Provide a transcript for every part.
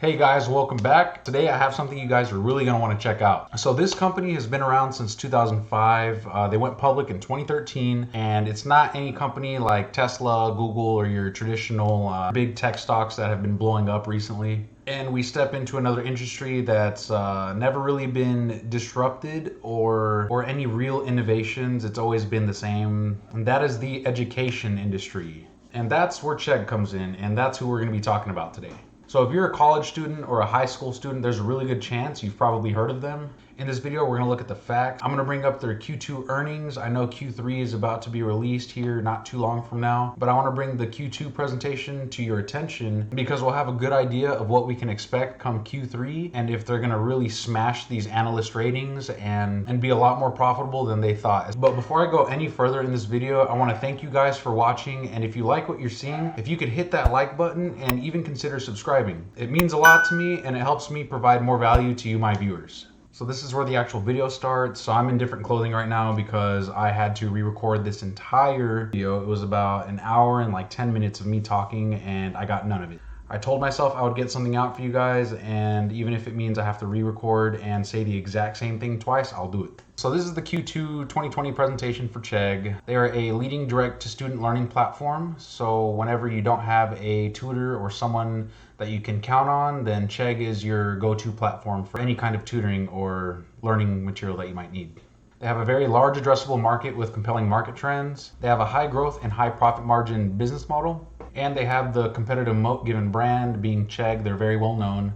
Hey guys, welcome back. Today I have something you guys are really going to want to check out. So this company has been around since 2005. They went public in 2013, and it's not any company like Tesla, Google, or your traditional big tech stocks that have been blowing up recently. And we step into another industry that's never really been disrupted or any real innovations. It's always been the same, and that is the education industry. And that's where Chegg comes in, and that's who we're going to be talking about today. So if you're a college student or a high school student, there's a really good chance you've probably heard of them. In this video, we're gonna look at the facts. I'm gonna bring up their Q2 earnings. I know Q3 is about to be released here not too long from now, but I wanna bring the Q2 presentation to your attention because we'll have a good idea of what we can expect come Q3 and if they're gonna really smash these analyst ratings and be a lot more profitable than they thought. But before I go any further in this video, I wanna thank you guys for watching, and if you like what you're seeing, if you could hit that like button and even consider subscribing. It means a lot to me and it helps me provide more value to you, my viewers. So this is where the actual video starts. So I'm in different clothing right now because I had to re-record this entire video. It was about an hour and like 10 minutes of me talking and I got none of it. I told myself I would get something out for you guys, and even if it means I have to re-record and say the exact same thing twice, I'll do it. So this is the Q2 2020 presentation for Chegg. They are a leading direct-to-student learning platform. So whenever you don't have a tutor or someone that you can count on, then Chegg is your go-to platform for any kind of tutoring or learning material that you might need. They have a very large addressable market with compelling market trends. They have a high growth and high profit margin business model. And they have the competitive moat given brand being Chegg. They're very well known.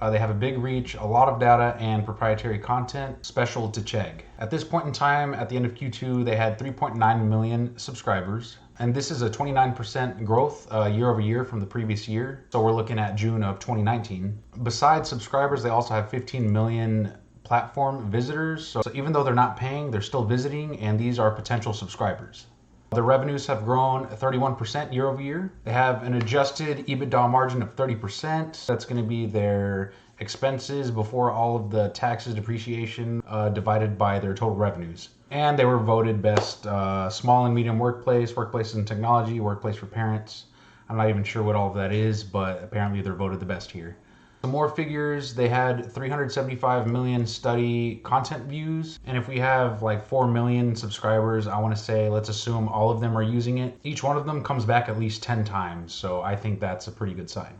They have a big reach, a lot of data, and proprietary content special to Chegg. At this point in time, at the end of Q2, they had 3.9 million subscribers. And this is a 29% growth year over year from the previous year. So we're looking at June of 2019. Besides subscribers, they also have 15 million platform visitors. So even though they're not paying, they're still visiting, and these are potential subscribers. The revenues have grown 31% year over year. They have an adjusted EBITDA margin of 30%. That's going to be their expenses before all of the taxes, depreciation, divided by their total revenues. And they were voted best small and medium workplaces in technology, workplace for parents. I'm not even sure what all of that is, but apparently they're voted the best here. Some more figures, they had 375 million study content views. And if we have like 4 million subscribers, I want to say, let's assume all of them are using it. Each one of them comes back at least 10 times. So I think that's a pretty good sign.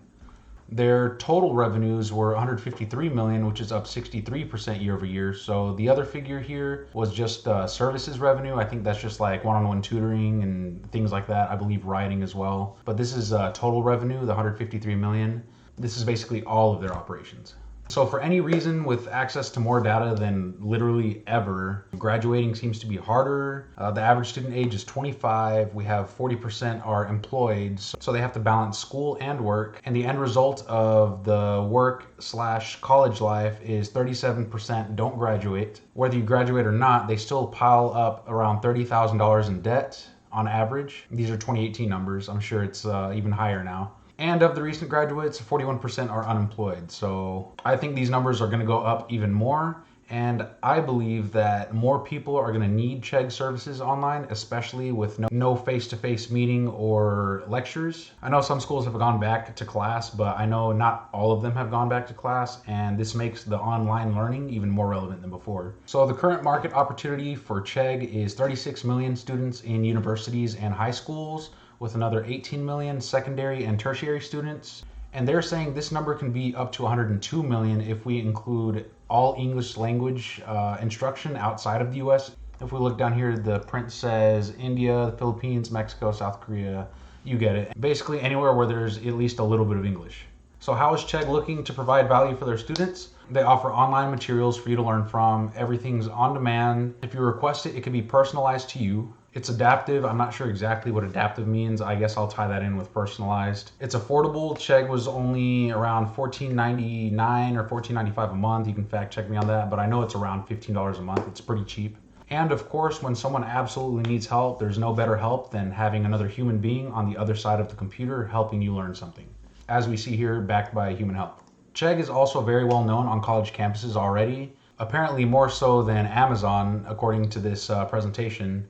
Their total revenues were 153 million, which is up 63% year over year. So the other figure here was just services revenue. I think that's just like one-on-one tutoring and things like that. I believe writing as well. But this is total revenue, the 153 million. This is basically all of their operations. So for any reason with access to more data than literally ever, graduating seems to be harder. The average student age is 25. We have 40% are employed. So they have to balance school and work. And the end result of the work/college life is 37% don't graduate. Whether you graduate or not, they still pile up around $30,000 in debt on average. These are 2018 numbers. I'm sure it's even higher now. And of the recent graduates, 41% are unemployed. So I think these numbers are going to go up even more. And I believe that more people are going to need Chegg services online, especially with no face-to-face meeting or lectures. I know some schools have gone back to class, but I know not all of them have gone back to class. And this makes the online learning even more relevant than before. So the current market opportunity for Chegg is 36 million students in universities and high schools, with another 18 million secondary and tertiary students. And they're saying this number can be up to 102 million if we include all English language instruction outside of the US. If we look down here, the print says India, the Philippines, Mexico, South Korea, you get it. Basically anywhere where there's at least a little bit of English. So how is Chegg looking to provide value for their students? They offer online materials for you to learn from. Everything's on demand. If you request it, it can be personalized to you. It's adaptive. I'm not sure exactly what adaptive means. I guess I'll tie that in with personalized. It's affordable. Chegg was only around $14.99 or $14.95 a month. You can fact check me on that, but I know it's around $15 a month. It's pretty cheap. And of course, when someone absolutely needs help, there's no better help than having another human being on the other side of the computer helping you learn something. As we see here, backed by human help. Chegg is also very well known on college campuses already, apparently more so than Amazon, according to this presentation.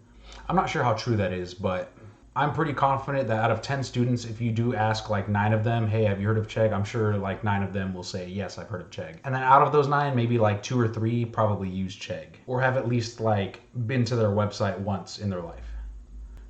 I'm not sure how true that is, but I'm pretty confident that out of 10 students, if you do ask like 9 of them, hey, have you heard of Chegg? I'm sure like 9 of them will say, yes, I've heard of Chegg. And then out of those 9, maybe like 2 or 3 probably use Chegg or have at least like been to their website once in their life.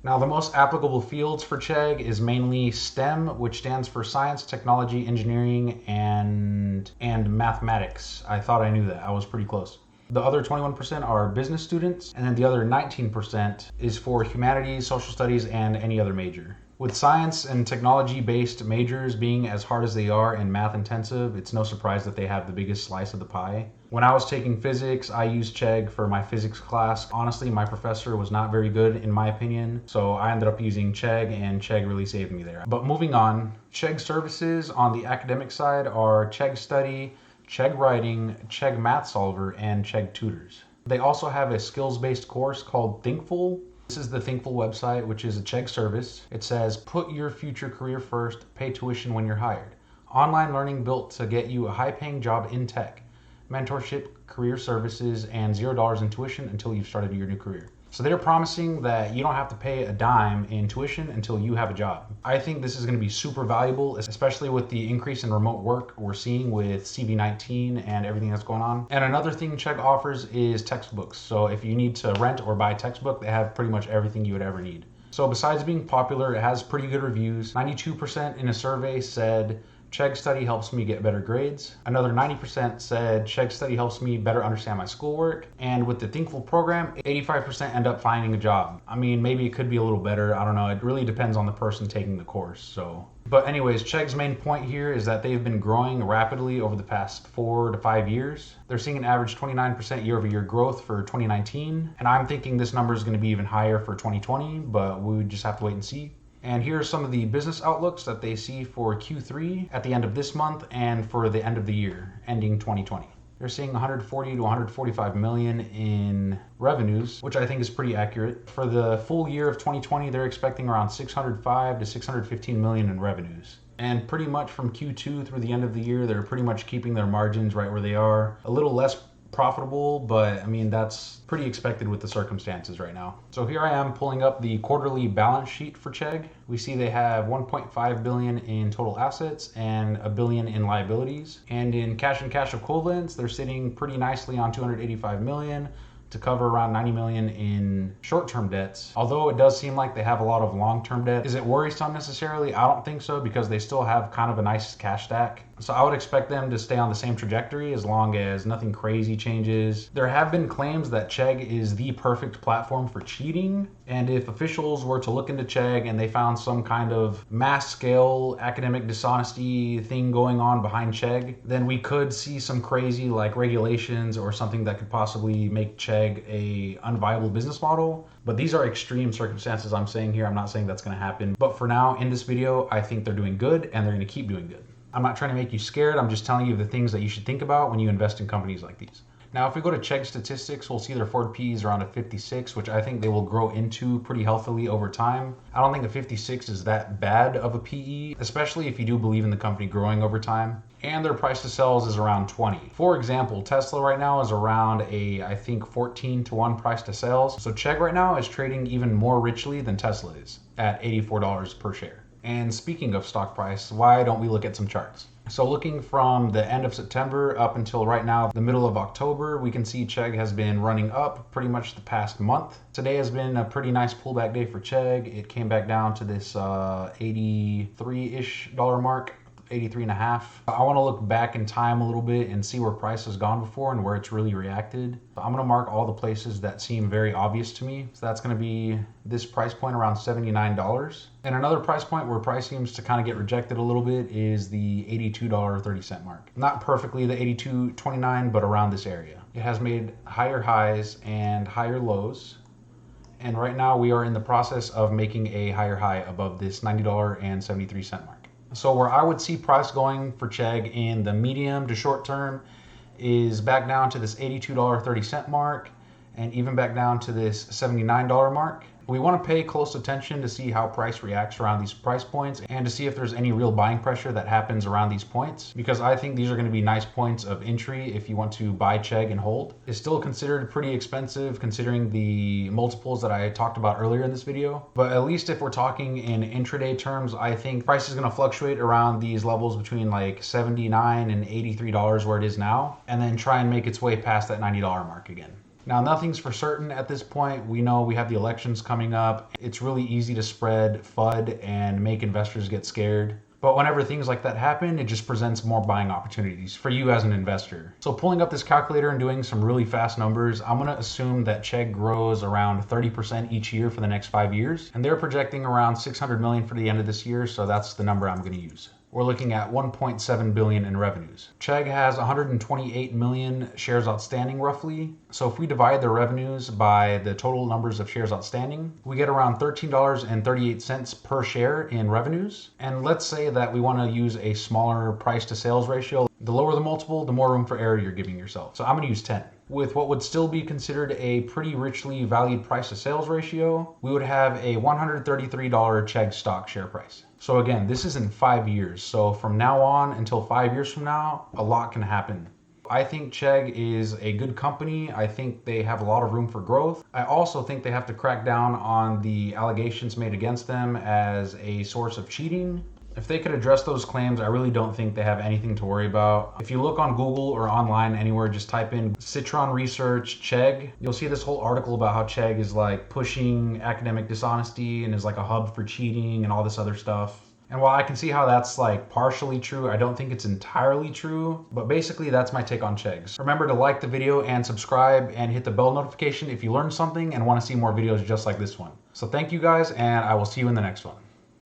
Now, the most applicable fields for Chegg is mainly STEM, which stands for science, technology, engineering, and mathematics. I thought I knew that. I was pretty close. The other 21% are business students, and then the other 19% is for humanities, social studies, and any other major. With science and technology-based majors being as hard as they are and math intensive, it's no surprise that they have the biggest slice of the pie. When I was taking physics, I used Chegg for my physics class. Honestly, my professor was not very good in my opinion, so I ended up using Chegg, and Chegg really saved me there. But moving on, Chegg services on the academic side are Chegg Study, Chegg Writing, Chegg Math Solver, and Chegg Tutors. They also have a skills-based course called Thinkful. This is the Thinkful website, which is a Chegg service. It says, put your future career first, pay tuition when you're hired. Online learning built to get you a high-paying job in tech. Mentorship, career services, and $0 in tuition until you've started your new career. So they're promising that you don't have to pay a dime in tuition until you have a job. I think this is going to be super valuable, especially with the increase in remote work we're seeing with CV-19 and everything that's going on. And another thing Chegg offers is textbooks. So if you need to rent or buy a textbook, they have pretty much everything you would ever need. So besides being popular, it has pretty good reviews. 92% in a survey said, Chegg Study helps me get better grades. Another 90% said Chegg Study helps me better understand my schoolwork. And with the Thinkful program, 85% end up finding a job. I mean, maybe it could be a little better. I don't know. It really depends on the person taking the course. But anyways, Chegg's main point here is that they've been growing rapidly over the past 4 to 5 years. They're seeing an average 29% year-over-year growth for 2019. And I'm thinking this number is going to be even higher for 2020, but we just have to wait and see. And here are some of the business outlooks that they see for Q3 at the end of this month and for the end of the year, ending 2020. They're seeing 140 to 145 million in revenues, which I think is pretty accurate. For the full year of 2020, they're expecting around 605 to 615 million in revenues. And pretty much from Q2 through the end of the year, they're pretty much keeping their margins right where they are. A little less profitable, but I mean, that's pretty expected with the circumstances right now. So here I am pulling up the quarterly balance sheet for Chegg. We see they have 1.5 billion in total assets and $1 billion in liabilities. And in cash and cash equivalents, they're sitting pretty nicely on 285 million to cover around 90 million in short-term debts. Although it does seem like they have a lot of long-term debt. Is it worrisome necessarily? I don't think so, because they still have kind of a nice cash stack. So I would expect them to stay on the same trajectory as long as nothing crazy changes. There have been claims that Chegg is the perfect platform for cheating. And if officials were to look into Chegg and they found some kind of mass scale academic dishonesty thing going on behind Chegg, then we could see some crazy like regulations or something that could possibly make Chegg a unviable business model. But these are extreme circumstances I'm saying here. I'm not saying that's going to happen. But for now, in this video, I think they're doing good and they're going to keep doing good. I'm not trying to make you scared. I'm just telling you the things that you should think about when you invest in companies like these. Now, if we go to Chegg statistics, we'll see their forward PE is around a 56, which I think they will grow into pretty healthily over time. I don't think a 56 is that bad of a PE, especially if you do believe in the company growing over time. And their price to sales is around 20. For example, Tesla right now is around I think 14 to 1 price to sales. So Chegg right now is trading even more richly than Tesla is at $84 per share. And speaking of stock price, why don't we look at some charts? So looking from the end of September up until right now, the middle of October, we can see Chegg has been running up pretty much the past month. Today has been a pretty nice pullback day for Chegg. It came back down to this 83-ish dollar mark. 83.5. I want to look back in time a little bit and see where price has gone before and where it's really reacted. I'm going to mark all the places that seem very obvious to me. So that's going to be this price point around $79. And another price point where price seems to kind of get rejected a little bit is the $82.30 mark. Not perfectly the $82.29, but around this area. It has made higher highs and higher lows. And right now we are in the process of making a higher high above this $90.73 mark. So where I would see price going for Chegg in the medium to short term is back down to this $82.30 mark and even back down to this $79 mark. We want to pay close attention to see how price reacts around these price points and to see if there's any real buying pressure that happens around these points, because I think these are going to be nice points of entry if you want to buy Chegg and hold. It's still considered pretty expensive considering the multiples that I talked about earlier in this video, but at least if we're talking in intraday terms, I think price is going to fluctuate around these levels between like $79 and $83 where it is now, and then try and make its way past that $90 mark again. Now, nothing's for certain at this point. We know we have the elections coming up. It's really easy to spread FUD and make investors get scared. But whenever things like that happen, it just presents more buying opportunities for you as an investor. So pulling up this calculator and doing some really fast numbers, I'm going to assume that Chegg grows around 30% each year for the next 5 years. And they're projecting around 600 million for the end of this year. So that's the number I'm going to use. We're looking at 1.7 billion in revenues. Chegg has 128 million shares outstanding roughly. So if we divide their revenues by the total numbers of shares outstanding, we get around $13.38 per share in revenues. And let's say that we want to use a smaller price to sales ratio. The lower the multiple, the more room for error you're giving yourself. So I'm going to use 10. With what would still be considered a pretty richly valued price to sales ratio, we would have a $133 Chegg stock share price. So again, this is in 5 years. So from now on until 5 years from now, a lot can happen. I think Chegg is a good company. I think they have a lot of room for growth. I also think they have to crack down on the allegations made against them as a source of cheating. If they could address those claims, I really don't think they have anything to worry about. If you look on Google or online anywhere, just type in Citron research Chegg, you'll see this whole article about how Chegg is like pushing academic dishonesty and is like a hub for cheating and all this other stuff. And while I can see how that's like partially true, I don't think it's entirely true. But basically, that's my take on Chegg. Remember to like the video and subscribe and hit the bell notification if you learned something and want to see more videos just like this one. So thank you guys, and I will see you in the next one.